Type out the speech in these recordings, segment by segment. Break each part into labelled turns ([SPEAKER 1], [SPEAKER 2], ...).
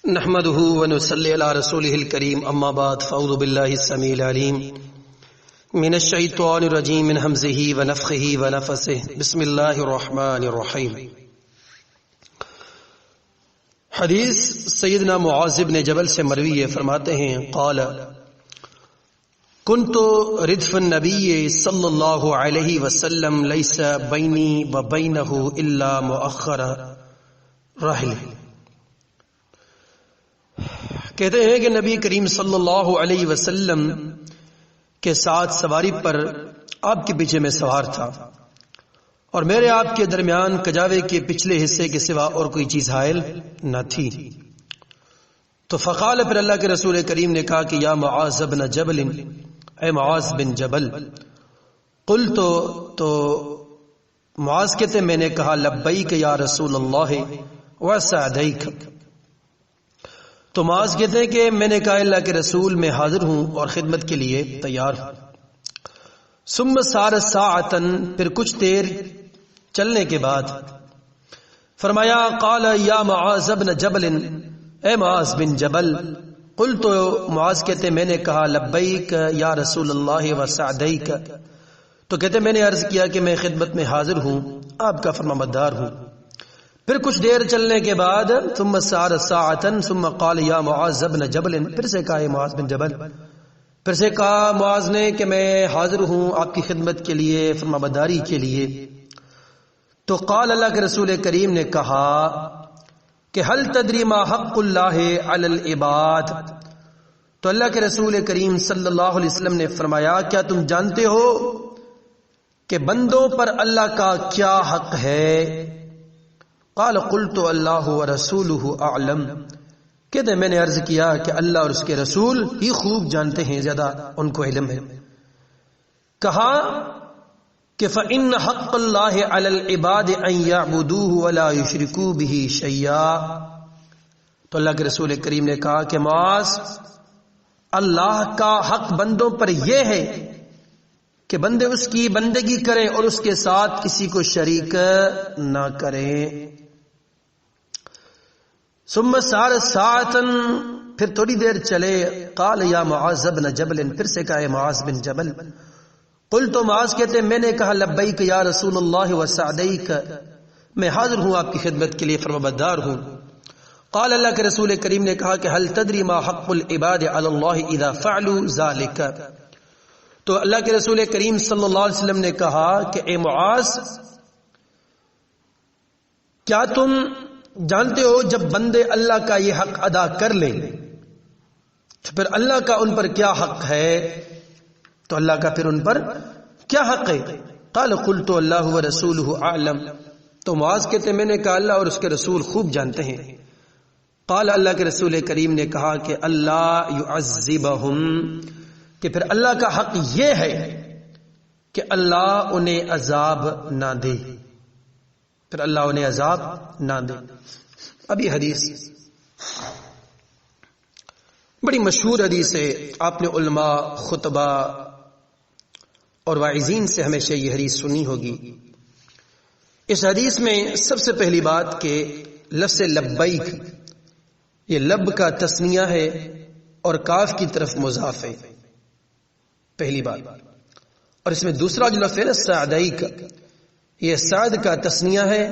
[SPEAKER 1] نحمده ونصلي على رسوله الكريم اما بعد فاعوذ بالله السميع العليم من الشيطان الرجيم من همزه ونفخه ونفثه بسم الله الرحمن الرحيم. حدیث سیدنا معاذ بن جبل سے مروی ہے، فرماتے ہیں قال كنت ردف النبي صلی اللہ علیہ وسلم ليس بيني وبينه الا مؤخر رحل. کہتے ہیں کہ نبی کریم صلی اللہ علیہ وسلم کے ساتھ سواری پر آپ کے پیچھے میں سوار تھا اور میرے آپ کے درمیان کجاوے کے پچھلے حصے کے سوا اور کوئی چیز حائل نہ تھی. تو فقال، پھر اللہ کے رسول کریم نے کہا کہ یا معاذ بن جبل، اے معاذ بن جبل. قلت، تو معاذ کہتے میں نے کہا لبیک یا رسول اللہ وسعدیک. تو معاذ کہتے ہیں کہ میں نے کہا اللہ کے رسول میں حاضر ہوں اور خدمت کے لیے تیار ہوں. ثم سار ساعتن، پھر کچھ دیر چلنے کے بعد فرمایا قال یا معاذ بن جبل، اے معاذ بن جبل. قلت، معاذ کہتے میں نے کہا لبیک یا رسول اللہ وسعدیک. تو کہتے میں نے عرض کیا کہ میں خدمت میں حاضر ہوں، آپ کا فرمانبردار ہوں. پھر کچھ دیر چلنے کے بعد ثم سار ساعتن ثم قال یا معاذ بن جبل، پھر سے کہا معاذ بن جبل. پھر سے کہا معاذ نے کہ میں حاضر ہوں آپ کی خدمت کے لیے، فرمانبرداری کے لیے. تو قال، اللہ کے رسول کریم نے کہا کہ هل تدری ما حق اللہ علی العباد. تو اللہ کے رسول کریم صلی اللہ علیہ وسلم نے فرمایا کیا تم جانتے ہو کہ بندوں پر اللہ کا کیا حق ہے؟ قال قلت اللہ ورسولہ اعلم. کہتے میں نے عرض کیا کہ اللہ اور اس کے رسول ہی خوب جانتے ہیں، زیادہ ان کو علم ہے. کہا کہ فإن حق اللہ علی العباد ان یعبدوہ ولا یشرکوا بہ شیئا. تو اللہ کے رسول کریم نے کہا کہ معاذ، اللہ کا حق بندوں پر یہ ہے کہ بندے اس کی بندگی کریں اور اس کے ساتھ کسی کو شریک نہ کریں. ثم سار ساعتن، پھر تھوڑی دیر چلے. قال یا معاذ بن جبل، پھر سے کہا معاذ بن جبل. قلت، معاذ کہتے میں نے کہا لبیک یا رسول اللہ وسعدیک، میں حاضر ہوں آپ کی خدمت کے لیے، فرمانبردار ہوں. قال، اللہ کے رسول کریم نے کہا کہ هل تدری ما حق العباد علی اللہ اذا فعلوا ذلك. تو اللہ کے رسول کریم صلی اللہ علیہ وسلم نے کہا کہ اے معاذ، کیا تم جانتے ہو جب بندے اللہ کا یہ حق ادا کر لیں تو پھر اللہ کا ان پر کیا حق ہے؟ تو اللہ کا پھر ان پر کیا حق ہے؟ قال قلت اللہ ورسولہ اعلم. تو معاذ کہتے میں نے کہا اللہ اور اس کے رسول خوب جانتے ہیں. قال، اللہ کے رسول کریم نے کہا کہ اللہ يعذبہم، کہ پھر اللہ کا حق یہ ہے کہ اللہ انہیں عذاب نہ دے، پھر اللہ انہیں عذاب نہ دے. اب یہ حدیث بڑی مشہور حدیث ہے، آپ نے علماء، خطبہ اور واعظین سے ہمیشہ یہ حدیث سنی ہوگی. اس حدیث میں سب سے پہلی بات کہ لفظ لبیک، یہ لب کا تثنیہ ہے اور کاف کی طرف مضاف ہے، پہلی بات. اور اس میں دوسرا جو لفظ ہے نا سعدیک، یہ سعد کا تثنیہ ہے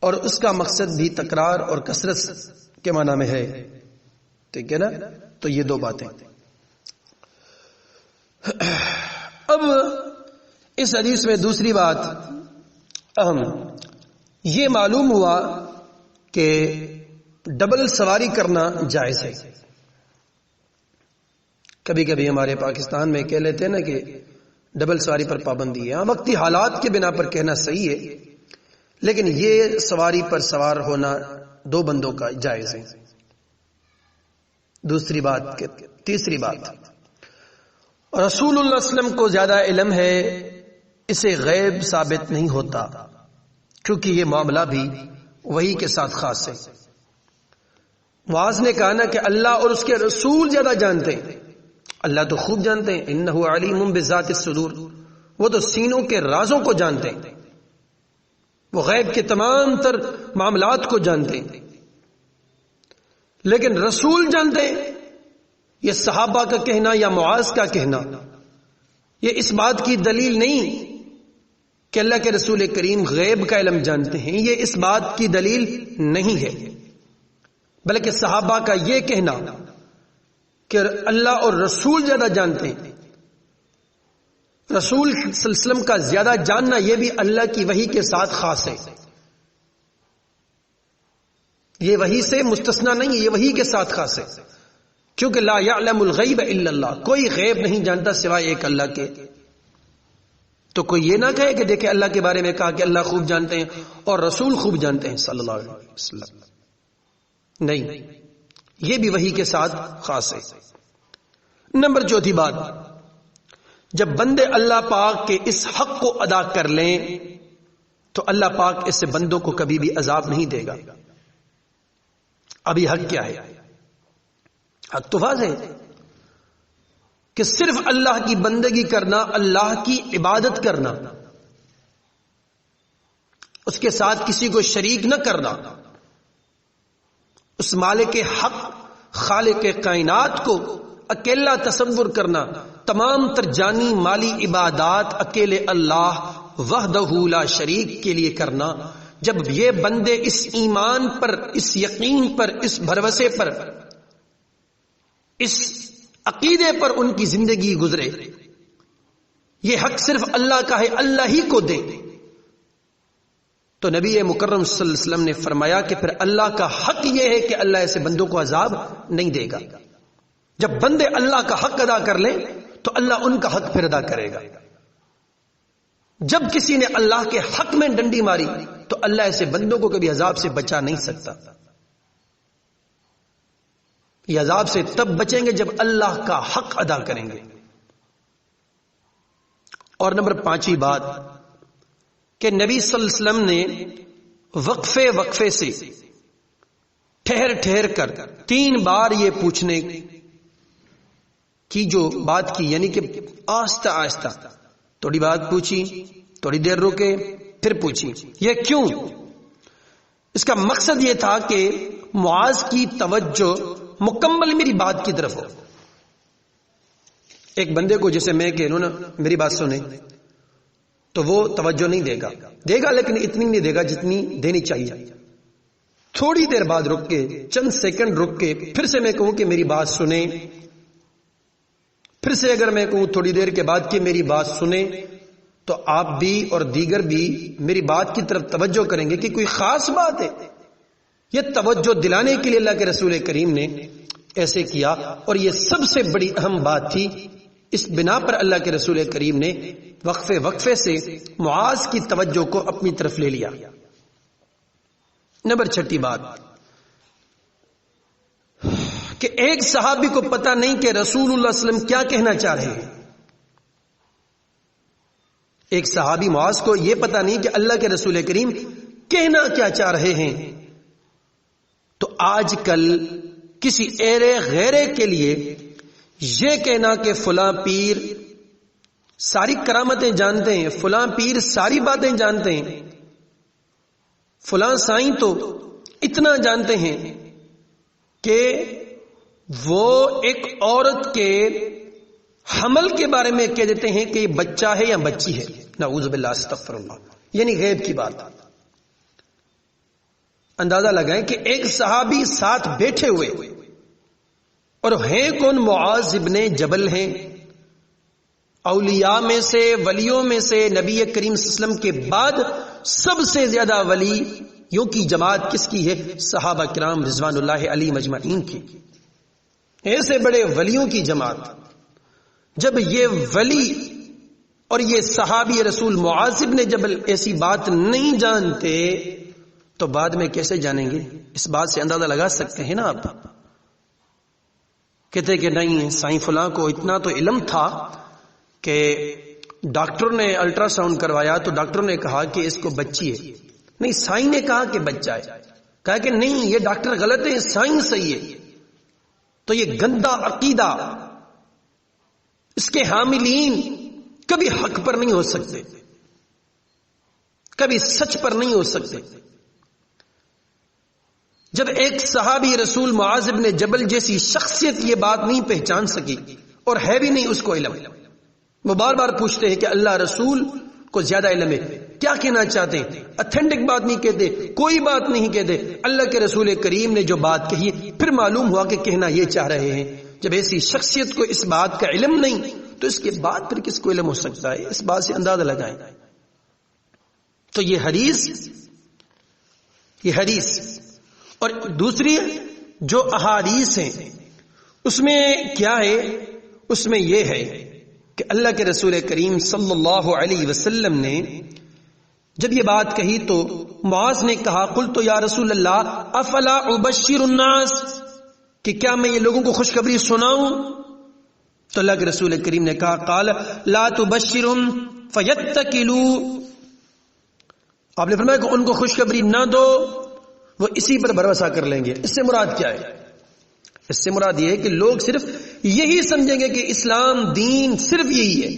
[SPEAKER 1] اور اس کا مقصد بھی تکرار اور کثرت کے معنی میں ہے. ٹھیک ہے نا؟ تو یہ دو باتیں. اب اس حدیث میں دوسری بات اہم یہ معلوم ہوا کہ ڈبل سواری کرنا جائز ہے. کبھی کبھی ہمارے پاکستان میں کہہ لیتے ہیں نا کہ ڈبل سواری پر پابندی ہے. ہاں، وقتی حالات کے بنا پر کہنا صحیح ہے، لیکن یہ سواری پر سوار ہونا دو بندوں کا جائز ہے. دوسری بات، تیسری بات، رسول اللہ صلی اللہ علیہ وسلم کو زیادہ علم ہے، اسے غیب ثابت نہیں ہوتا کیونکہ یہ معاملہ بھی وحی کے ساتھ خاص ہے. معاذ نے کہا نا کہ اللہ اور اس کے رسول زیادہ جانتے ہیں. اللہ تو خوب جانتے ہیں، انہ علیم بذات الصدور، وہ تو سینوں کے رازوں کو جانتے ہیں، وہ غیب کے تمام تر معاملات کو جانتے ہیں. لیکن رسول جانتے ہیں، یہ صحابہ کا کہنا یا معاذ کا کہنا یہ اس بات کی دلیل نہیں کہ اللہ کے رسول کریم غیب کا علم جانتے ہیں، یہ اس بات کی دلیل نہیں ہے، بلکہ صحابہ کا یہ کہنا کہ اللہ اور رسول زیادہ جانتے ہیں، رسول صلی اللہ علیہ وسلم کا زیادہ جاننا یہ بھی اللہ کی وحی کے ساتھ خاص ہے، یہ وحی سے مستثنا نہیں ہے، یہ وحی کے ساتھ خاص ہے، کیونکہ لا یعلم الغیب الا اللہ، کوئی غیب نہیں جانتا سوائے ایک اللہ کے۔ تو کوئی یہ نہ کہے کہ دیکھیں اللہ کے بارے میں کہا کہ اللہ خوب جانتے ہیں اور رسول خوب جانتے ہیں صلی اللہ علیہ وسلم، نہیں، یہ بھی وحی کے ساتھ خاص ہے۔ نمبر چوتھی بات، جب بندے اللہ پاک کے اس حق کو ادا کر لیں تو اللہ پاک اس سے بندوں کو کبھی بھی عذاب نہیں دے گا۔ ابھی حق کیا ہے؟ حق تو واضح ہے کہ صرف اللہ کی بندگی کرنا، اللہ کی عبادت کرنا، اس کے ساتھ کسی کو شریک نہ کرنا، اس مالک حق خالق کائنات کو اکیلا تصور کرنا، تمام تر جانی مالی عبادات اکیلے اللہ وحدہ لا شریک کے لیے کرنا۔ جب یہ بندے اس ایمان پر، اس یقین پر، اس بھروسے پر، اس عقیدے پر ان کی زندگی گزرے، یہ حق صرف اللہ کا ہے، اللہ ہی کو دے، تو نبی مکرم صلی اللہ علیہ وسلم نے فرمایا کہ پھر اللہ کا حق یہ ہے کہ اللہ ایسے بندوں کو عذاب نہیں دے گا۔ جب بندے اللہ کا حق ادا کر لیں تو اللہ ان کا حق پھر ادا کرے گا۔ جب کسی نے اللہ کے حق میں ڈنڈی ماری تو اللہ ایسے بندوں کو کبھی عذاب سے بچا نہیں سکتا۔ یہ عذاب سے تب بچیں گے جب اللہ کا حق ادا کریں گے۔ اور نمبر 5 بات کہ نبی صلی اللہ علیہ وسلم نے وقفے سے ٹھہر کر 3 بار یہ پوچھنے کی جو بات کی، یعنی کہ آہستہ آہستہ تھوڑی بات پوچھی، تھوڑی دیر رکے، پھر پوچھی۔ یہ کیوں؟ اس کا مقصد یہ تھا کہ معاذ کی توجہ مکمل میری بات کی طرف ہو۔ ایک بندے کو جیسے میں کہہ لوں نا میری بات سنے تو وہ توجہ نہیں دے گا لیکن اتنی نہیں دے گا جتنی دینی چاہیے۔ تھوڑی دیر بعد رک کے، چند سیکنڈ رک کے پھر سے میں کہوں کہ میری بات سنیں، پھر سے اگر میں کہوں تھوڑی دیر کے بعد کہ میری بات سنیں، تو آپ بھی اور دیگر بھی میری بات کی طرف توجہ کریں گے کہ کوئی خاص بات ہے۔ یہ توجہ دلانے کے لیے اللہ کے رسول کریم نے ایسے کیا، اور یہ سب سے بڑی اہم بات تھی۔ اس بنا پر اللہ کے رسول کریم نے وقفے سے معاذ کی توجہ کو اپنی طرف لے لیا۔ نمبر 6 بات کہ ایک صحابی کو پتہ نہیں کہ رسول اللہ صلی اللہ علیہ وسلم کیا کہنا چاہ رہے ہیں۔ ایک صحابی معاذ کو یہ پتہ نہیں کہ اللہ کے رسول کریم کہنا کیا چاہ رہے ہیں۔ تو آج کل کسی ایرے غیرے کے لیے یہ کہنا کہ فلاں پیر ساری کرامتیں جانتے ہیں، فلاں پیر ساری باتیں جانتے ہیں، فلاں سائیں تو اتنا جانتے ہیں کہ وہ ایک عورت کے حمل کے بارے میں کہہ دیتے ہیں کہ یہ بچہ ہے یا بچی ہے، نعوذ باللہ استغفر اللہ، یعنی غیب کی بات۔ اندازہ لگائیں کہ ایک صحابی ساتھ بیٹھے ہوئے، اور ہیں کون؟ معاذ ابن جبل ہیں، اولیاء میں سے، ولیوں میں سے، نبی کریم صلی اللہ علیہ وسلم کے بعد سب سے زیادہ ولیوں کی جماعت کس کی ہے؟ صحابہ کرام رضوان اللہ علیہ مجمعین کی، ایسے بڑے ولیوں کی جماعت۔ جب یہ ولی اور یہ صحابی رسول معاذ ابن جبل ایسی بات نہیں جانتے تو بعد میں کیسے جانیں گے؟ اس بات سے اندازہ لگا سکتے ہیں نا آپ۔ کہتے کہ نہیں سائیں فلاں کو اتنا تو علم تھا کہ ڈاکٹر نے الٹرا ساؤنڈ کروایا تو ڈاکٹر نے کہا کہ اس کو بچی ہے، نہیں سائیں نے کہا کہ بچہ ہے، کہا کہ نہیں یہ ڈاکٹر غلط ہے، سائیں صحیح ہے۔ تو یہ گندا عقیدہ، اس کے حاملین کبھی حق پر نہیں ہو سکتے، کبھی سچ پر نہیں ہو سکتے۔ جب ایک صحابی رسول معاذ بن جبل جیسی شخصیت یہ بات نہیں پہچان سکی اور ہے بھی نہیں اس کو علم، وہ بار بار پوچھتے ہیں کہ اللہ رسول کو زیادہ علم ہے، کیا کہنا چاہتے ہیں؟ اتھینٹک بات نہیں کہتے، کوئی بات نہیں کہتے، اللہ کے رسول کریم نے جو بات کہی پھر معلوم ہوا کہ کہنا یہ چاہ رہے ہیں۔ جب ایسی شخصیت کو اس بات کا علم نہیں تو اس کے بعد پھر کس کو علم ہو سکتا ہے؟ اس بات سے اندازہ لگائیں۔ تو یہ حدیث اور دوسری جو احادیث ہیں اس میں کیا ہے؟ اس میں یہ ہے کہ اللہ کے رسول کریم صلی اللہ علیہ وسلم نے جب یہ بات کہی تو معاذ نے کہا قلت یا رسول اللہ افلا ابشر الناس، کہ کیا میں یہ لوگوں کو خوشخبری سناؤں؟ تو اللہ کے رسول کریم نے کہا قال لا تبشرهم فیتکلوا، آپ نے فرمایا کہ ان کو خوشخبری نہ دو، وہ اسی پر بھروسہ کر لیں گے۔ اس سے مراد کیا ہے؟ اس سے مراد یہ ہے کہ لوگ صرف یہی سمجھیں گے کہ اسلام دین صرف یہی ہے،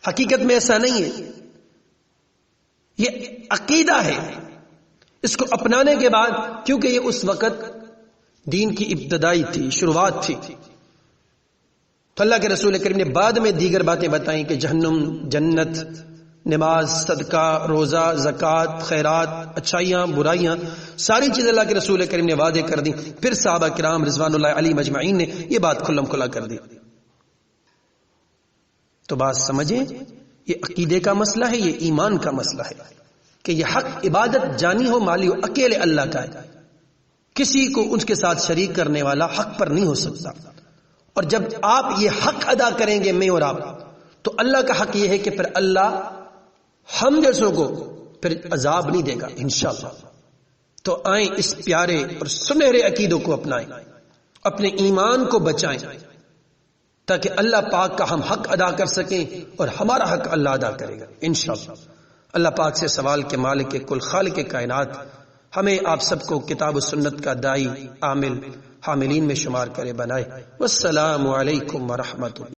[SPEAKER 1] حقیقت میں ایسا نہیں ہے، یہ عقیدہ ہے۔ اس کو اپنانے کے بعد، کیونکہ یہ اس وقت دین کی ابتدائی تھی، شروعات تھی، تو اللہ کے رسول کریم نے بعد میں دیگر باتیں بتائیں کہ جہنم، جنت، نماز، صدقہ، روزہ، زکوٰۃ، خیرات، اچھائیاں، برائیاں، ساری چیزیں اللہ کے رسول کریم نے واضح کر دی۔ پھر صحابہ کرام رضوان اللہ علیہم اجمعین نے یہ بات کھلم کھلا کر دی۔ تو بات سمجھیں، یہ عقیدے کا مسئلہ ہے، یہ ایمان کا مسئلہ ہے کہ یہ حق عبادت جانی ہو مالی ہو اکیلے اللہ کا ہے، کسی کو ان کے ساتھ شریک کرنے والا حق پر نہیں ہو سکتا۔ اور جب آپ یہ حق ادا کریں گے میں اور آپ، تو اللہ کا حق یہ ہے کہ پھر اللہ ہم جیسوں کو پھر عذاب نہیں دے گا انشاءاللہ۔ تو آئیں اس پیارے اور سنہرے عقیدوں کو اپنائیں، اپنے ایمان کو بچائیں تاکہ اللہ پاک کا ہم حق ادا کر سکیں اور ہمارا حق اللہ ادا کرے گا انشاءاللہ۔ اللہ پاک سے سوال کے مالک کے کل خالق کائنات ہمیں آپ سب کو کتاب و سنت کا داعی، عامل، حاملین میں شمار کرے بنائے۔ والسلام علیکم ورحمۃ اللہ۔